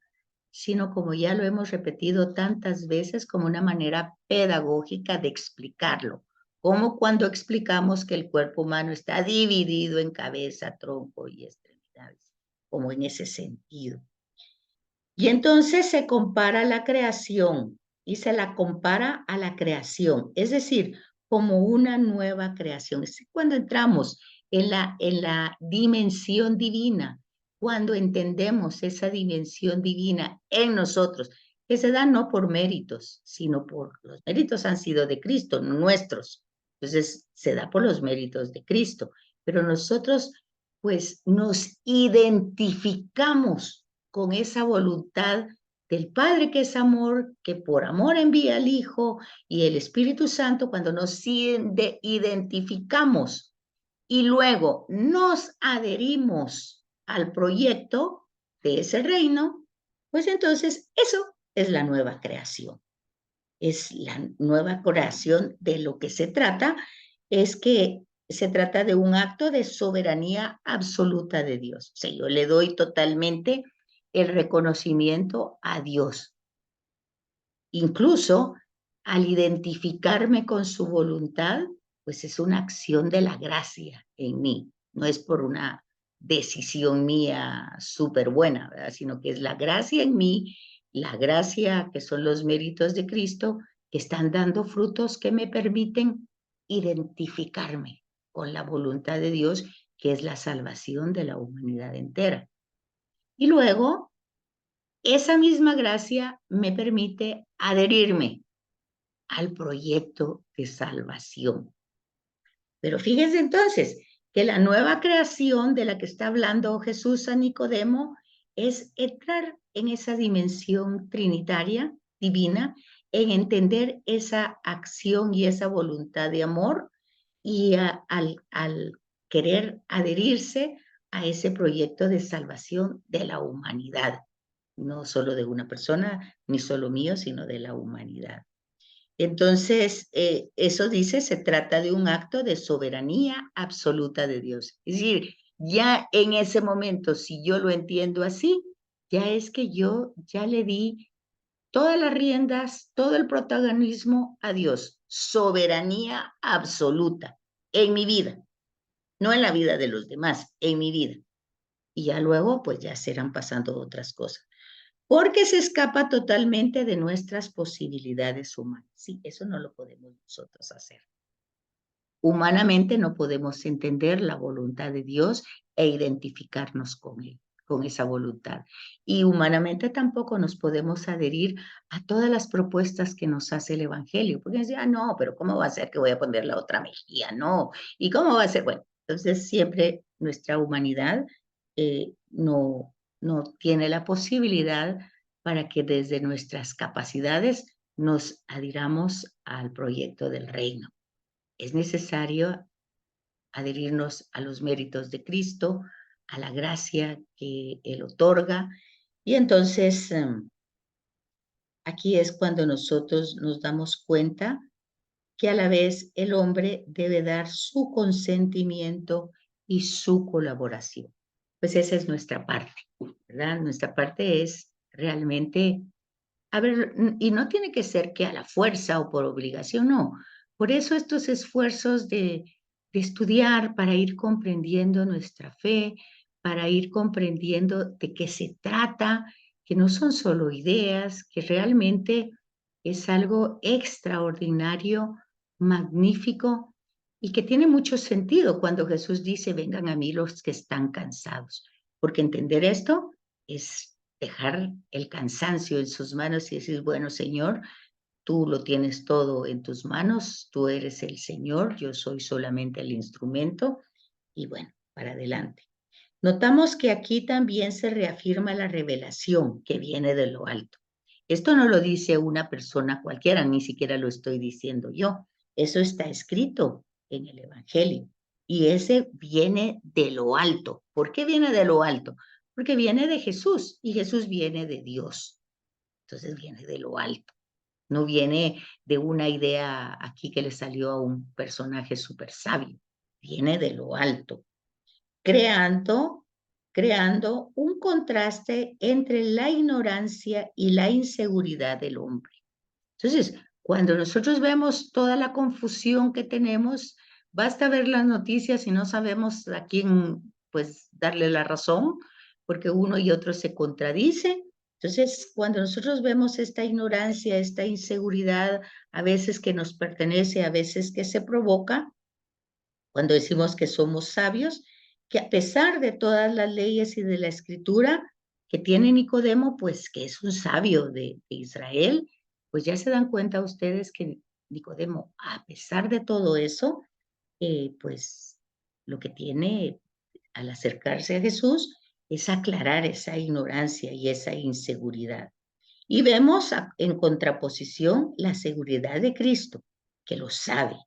sino como ya lo hemos repetido tantas veces, como una manera pedagógica de explicarlo, como cuando explicamos que el cuerpo humano está dividido en cabeza, tronco y extremidades, como en ese sentido. Y entonces se compara la creación y se la compara a la creación, es decir, como una nueva creación. Es cuando entramos en la dimensión divina, cuando entendemos esa dimensión divina en nosotros, que se da no por méritos, sino por los méritos han sido de Cristo, no nuestros. Entonces se da por los méritos de Cristo, pero nosotros pues nos identificamos con esa voluntad del Padre que es amor, que por amor envía al Hijo y el Espíritu Santo. Cuando nos identificamos y luego nos adherimos al proyecto de ese reino, pues entonces eso es la nueva creación. Es la nueva creación. De lo que se trata es que se trata de un acto de soberanía absoluta de Dios. O sea, yo le doy totalmente el reconocimiento a Dios. Incluso al identificarme con su voluntad, pues es una acción de la gracia en mí. No es por una decisión mía súper buena, ¿verdad? Sino que es la gracia en mí, la gracia que son los méritos de Cristo, que están dando frutos que me permiten identificarme con la voluntad de Dios, que es la salvación de la humanidad entera. Y luego, esa misma gracia me permite adherirme al proyecto de salvación. Pero fíjense entonces que la nueva creación de la que está hablando Jesús a Nicodemo es entrar en esa dimensión trinitaria, divina, en entender esa acción y esa voluntad de amor y al querer adherirse a ese proyecto de salvación de la humanidad, no solo de una persona, ni solo mío, sino de la humanidad. Entonces, eso dice, se trata de un acto de soberanía absoluta de Dios. Es decir, ya en ese momento, si yo lo entiendo así, ya es que yo ya le di todas las riendas, todo el protagonismo a Dios. Soberanía absoluta en mi vida, no en la vida de los demás, en mi vida. Y ya luego, pues ya serán pasando otras cosas. Porque se escapa totalmente de nuestras posibilidades humanas. Sí, eso no lo podemos nosotros hacer. Humanamente no podemos entender la voluntad de Dios e identificarnos con Él, con esa voluntad. Y humanamente tampoco nos podemos adherir a todas las propuestas que nos hace el Evangelio. Porque decía, no, pero ¿cómo va a ser que voy a poner la otra mejilla? No. ¿Y cómo va a ser? Bueno, entonces siempre nuestra humanidad no tiene la posibilidad para que desde nuestras capacidades nos adhiramos al proyecto del reino. Es necesario adherirnos a los méritos de Cristo, a la gracia que Él otorga. Y entonces, aquí es cuando nosotros nos damos cuenta que a la vez el hombre debe dar su consentimiento y su colaboración. Pues esa es nuestra parte, ¿verdad? Nuestra parte es realmente, a ver, y no tiene que ser que a la fuerza o por obligación, no. Por eso estos esfuerzos de estudiar, para ir comprendiendo nuestra fe, para ir comprendiendo de qué se trata, que no son solo ideas, que realmente es algo extraordinario, magnífico y que tiene mucho sentido cuando Jesús dice, vengan a mí los que están cansados, porque entender esto es dejar el cansancio en sus manos y decir, bueno, Señor, tú lo tienes todo en tus manos, tú eres el Señor, yo soy solamente el instrumento y bueno, para adelante. Notamos que aquí también se reafirma la revelación que viene de lo alto. Esto no lo dice una persona cualquiera, ni siquiera lo estoy diciendo yo. Eso está escrito en el Evangelio. Y ese viene de lo alto. ¿Por qué viene de lo alto? Porque viene de Jesús y Jesús viene de Dios. Entonces viene de lo alto. No viene de una idea aquí que le salió a un personaje súper sabio. Viene de lo alto, creando, creando un contraste entre la ignorancia y la inseguridad del hombre. Entonces, cuando nosotros vemos toda la confusión que tenemos, basta ver las noticias y no sabemos a quién, pues, darle la razón, porque uno y otro se contradicen. Entonces, cuando nosotros vemos esta ignorancia, esta inseguridad, a veces que nos pertenece, a veces que se provoca, cuando decimos que somos sabios, que a pesar de todas las leyes y de la escritura que tiene Nicodemo, pues que es un sabio de Israel, pues ya se dan cuenta ustedes que Nicodemo, a pesar de todo eso, pues lo que tiene al acercarse a Jesús es aclarar esa ignorancia y esa inseguridad. Y vemos en contraposición la seguridad de Cristo, que lo sabe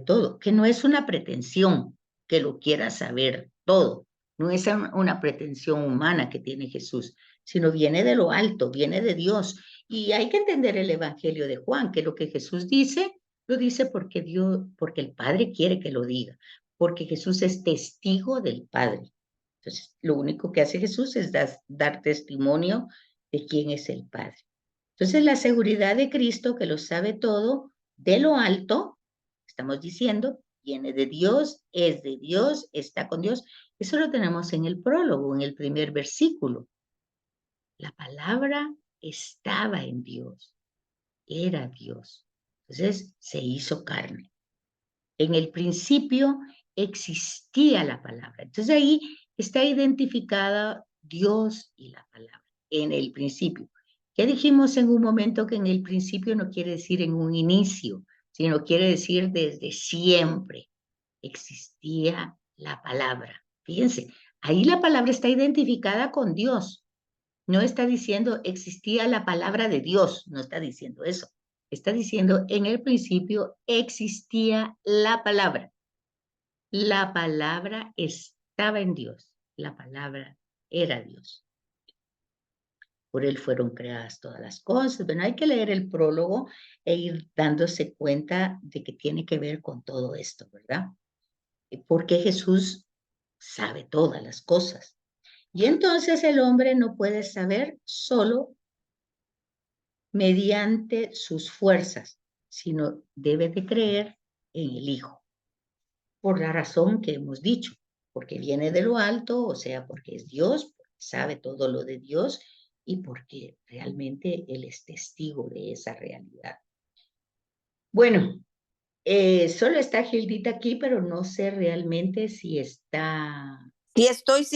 todo, que no es una pretensión que lo quiera saber todo, no es una pretensión humana que tiene Jesús, sino viene de lo alto, viene de Dios. Y hay que entender el Evangelio de Juan, que lo que Jesús dice, lo dice porque Dios, porque el Padre quiere que lo diga, porque Jesús es testigo del Padre. Entonces, lo único que hace Jesús es dar testimonio de quién es el Padre. Entonces, la seguridad de Cristo, que lo sabe todo, de lo alto, estamos diciendo, viene de Dios, es de Dios, está con Dios. Eso lo tenemos en el prólogo, en el primer versículo. La palabra estaba en Dios, era Dios. Entonces, se hizo carne. En el principio existía la palabra. Entonces ahí está identificada Dios y la palabra, en el principio. Ya dijimos en un momento que en el principio no quiere decir en un inicio, sino quiere decir desde siempre existía la palabra. Fíjense, ahí la palabra está identificada con Dios. No está diciendo existía la palabra de Dios, no está diciendo eso. Está diciendo en el principio existía la palabra. La palabra estaba en Dios. La palabra era Dios. Por él fueron creadas todas las cosas. Bueno, hay que leer el prólogo e ir dándose cuenta de que tiene que ver con todo esto, ¿verdad? Porque Jesús sabe todas las cosas. Y entonces el hombre no puede saber solo mediante sus fuerzas, sino debe de creer en el Hijo, por la razón que hemos dicho, porque viene de lo alto, o sea, porque es Dios, porque sabe todo lo de Dios y porque realmente Él es testigo de esa realidad. Bueno, solo está Gildita aquí, pero no sé realmente si está... Sí estoy.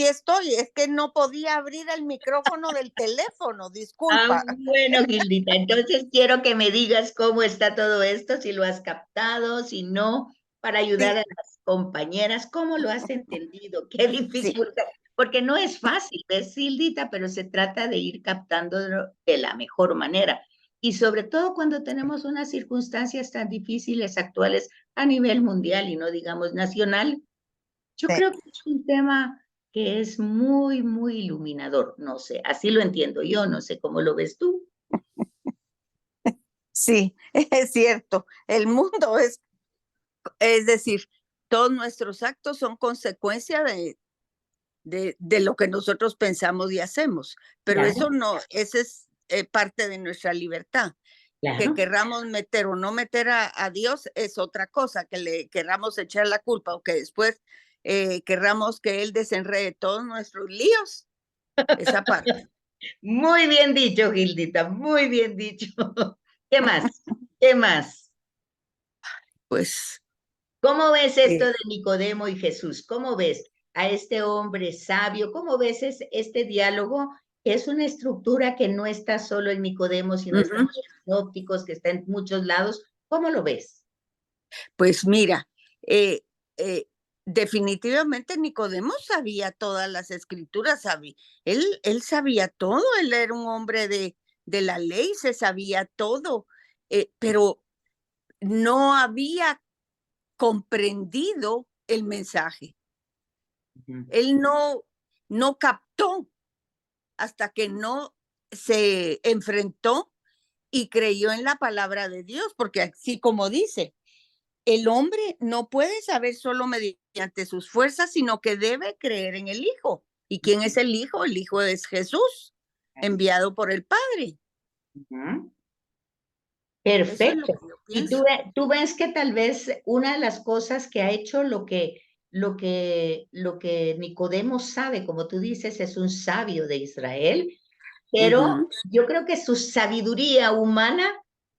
Es que no podía abrir el micrófono del teléfono, disculpa. Bueno, Gildita, entonces quiero que me digas cómo está todo esto, si lo has captado, si no, para ayudar Sí, a las compañeras, cómo lo has entendido, qué sí, dificultad, porque no es fácil, ¿ves, Gildita? Pero se trata de ir captándolo de la mejor manera. Y sobre todo cuando tenemos unas circunstancias tan difíciles actuales a nivel mundial y no digamos nacional, yo sí. creo que es un tema que es muy, muy iluminador, no sé, así lo entiendo yo, no sé cómo lo ves tú. Sí, es cierto. El mundo es decir, todos nuestros actos son consecuencia de lo que nosotros pensamos y hacemos, pero Claro, eso no, ese es parte de nuestra libertad. Que Claro. querramos meter o no meter a Dios es otra cosa, que le querramos echar la culpa o que después querramos que Él desenrede todos nuestros líos, esa parte. Muy bien dicho, Gildita, muy bien dicho. ¿Qué más? ¿Qué más? Pues ¿Cómo ves esto eh, de Nicodemo y Jesús? ¿Cómo ves a este hombre sabio? ¿Cómo ves este diálogo? Es una estructura que no está solo en Nicodemo, sino está en ujú. los sinópticos, que está en muchos lados. ¿Cómo lo ves? Pues mira, eh, eh, definitivamente Nicodemo sabía todas las escrituras, él sabía todo, él era un hombre de la ley, se sabía todo, pero no había comprendido el mensaje. Ujú. Él no captó hasta que no se enfrentó y creyó en la palabra de Dios, porque así como dice, el hombre no puede saber solo mediante sus fuerzas, sino que debe creer en el Hijo. ¿Y quién es el Hijo? El Hijo es Jesús, Así. enviado por el Padre. Ujú. Eso es lo Perfecto. que yo Y pienso. tú ves que tal vez una de las cosas que ha hecho lo que Nicodemo sabe, como tú dices, es un sabio de Israel, pero Ujú. yo creo que su sabiduría humana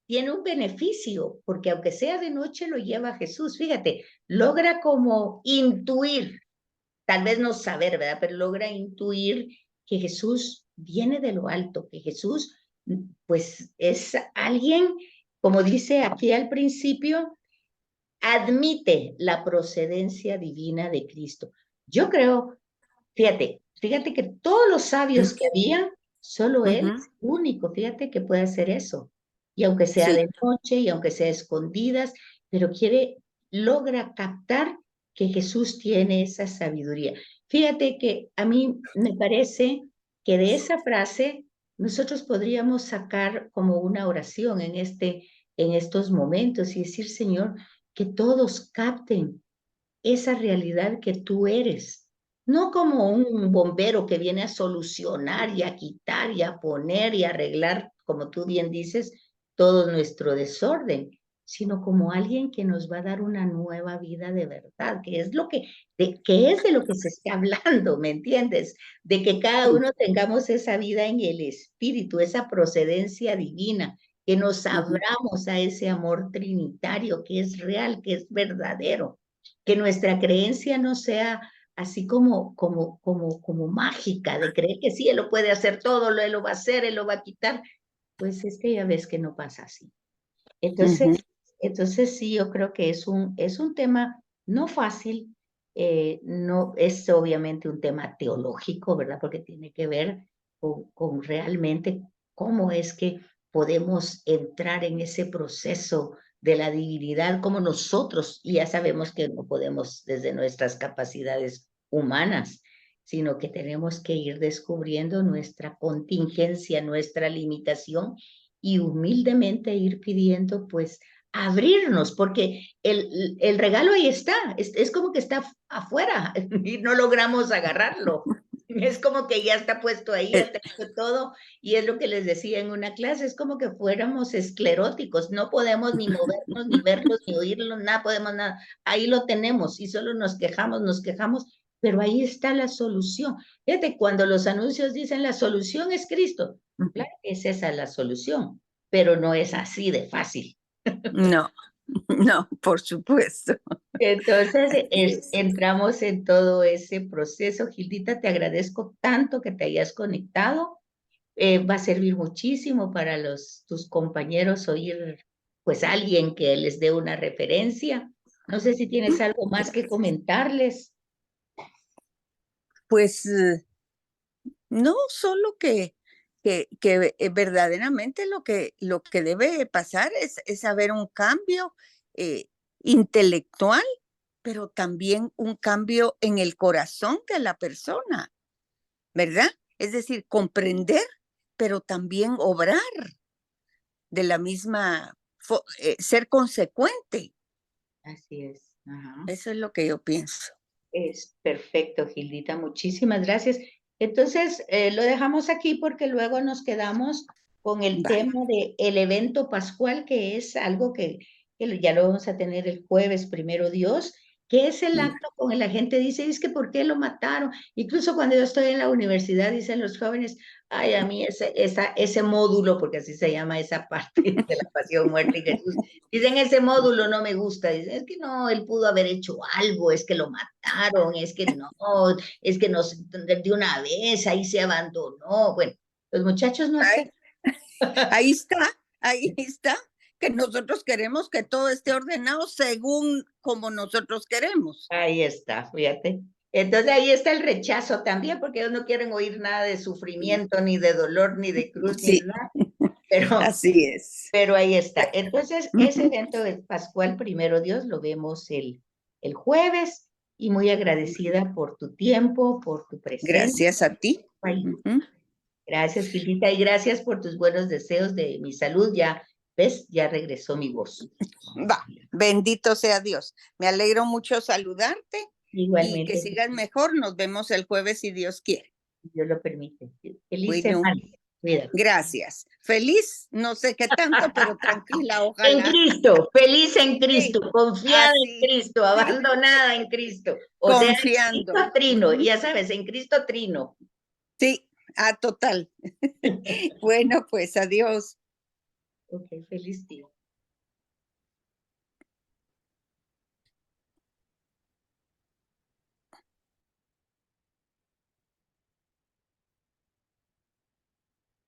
tiene un beneficio, porque aunque sea de noche lo lleva a Jesús. Fíjate, logra como intuir, tal vez no saber, ¿verdad? Pero logra intuir que Jesús viene de lo alto, que Jesús, pues, es alguien, como dice aquí al principio, admite la procedencia divina de Cristo. Yo creo, fíjate que todos los sabios que había, solo él Ujú. es el único, fíjate que puede hacer eso. Y aunque sea Sí. de noche y aunque sea escondidas, pero logra captar que Jesús tiene esa sabiduría. Fíjate que a mí me parece que de esa frase nosotros podríamos sacar como una oración en estos momentos y decir, Señor, que todos capten esa realidad que tú eres, no como un bombero que viene a solucionar y a quitar y a poner y a arreglar, como tú bien dices, todo nuestro desorden, sino como alguien que nos va a dar una nueva vida de verdad, que es que es de lo que se está hablando, ¿me entiendes? De que cada Sí. uno tengamos esa vida en el espíritu, esa procedencia divina, que nos Ujú. abramos a ese amor trinitario que es real, que es verdadero, que nuestra creencia no sea así como mágica, de creer que sí, Él lo puede hacer todo, Él lo va a hacer, Él lo va a quitar, pues es que ya ves que no pasa así. Entonces, Ujú. entonces sí, yo creo que es un tema no fácil, no es obviamente un tema teológico, ¿verdad? Porque tiene que ver con realmente cómo es que podemos entrar en ese proceso de la divinidad, como nosotros, y ya sabemos que no podemos desde nuestras capacidades humanas, sino que tenemos que ir descubriendo nuestra contingencia, nuestra limitación y humildemente ir pidiendo, pues, abrirnos, porque el regalo ahí está, es como que está afuera y no logramos agarrarlo. Es como que ya está puesto ahí, Eh, ya tengo todo, y es lo que les decía en una clase, es como que fuéramos escleróticos, no podemos ni movernos, ni verlos, ni oírlos, nada, podemos nada. Ahí lo tenemos y solo nos quejamos, pero ahí está la solución. Fíjate, cuando los anuncios dicen la solución es Cristo, ujú. claro que es esa la solución, pero no es así de fácil. No, no, por supuesto. Entonces, Así es. entramos en todo ese proceso. Gildita, te agradezco tanto que te hayas conectado. Va a servir muchísimo para tus compañeros oír, pues, alguien que les dé una referencia. No sé si tienes algo más que comentarles. Pues no, solo que verdaderamente lo que debe pasar es haber un cambio eh, intelectual, pero también un cambio en el corazón de la persona, ¿verdad? Es decir, comprender, pero también obrar de la misma, ser consecuente. Así es. Ajá. Eso es lo que yo pienso. Es perfecto, Gildita, muchísimas gracias. Entonces, lo dejamos aquí porque luego nos quedamos con el Va. tema de el evento pascual, que es algo que ya lo vamos a tener el jueves, primero Dios, que es el acto con el la gente dice, es que ¿por qué lo mataron? Incluso cuando yo estoy en la universidad, dicen los jóvenes, ay, a mí ese módulo, porque así se llama esa parte de la pasión, muerte y Jesús, dicen, ese módulo no me gusta, dicen, es que no, él pudo haber hecho algo, es que lo mataron, es que no de una vez, ahí se abandonó, bueno, los muchachos no Ay, aceptan. ahí está, que nosotros queremos que todo esté ordenado según como nosotros queremos. Ahí está, fíjate. Entonces ahí está el rechazo también, porque ellos no quieren oír nada de sufrimiento, ni de dolor, ni de cruz, ni de Sí, nada, pero, así es. pero ahí está. Entonces, ese evento de Pascual, primero Dios, lo vemos el jueves, y muy agradecida por tu tiempo, por tu presencia. Gracias a ti. Ahí. Ujú. Gracias, Gilita, y gracias por tus buenos deseos de mi salud. Ya, ¿ves? Ya regresó mi voz. Va, bendito sea Dios. Me alegro mucho saludarte y que Igualmente, sigas mejor. Nos vemos el jueves si Dios quiere. Dios lo permite. Feliz Bueno, semana. Cuídate. gracias. Feliz, no sé qué tanto, pero tranquila, En ojalá. Cristo, feliz en Sí, Cristo, confiada en así, Cristo, sí, abandonada en Cristo. O sea, en confiando. Cristo trino, Ujú. ya sabes, en Cristo trino. Sí, total. Bueno, pues adiós. Ok, feliz día.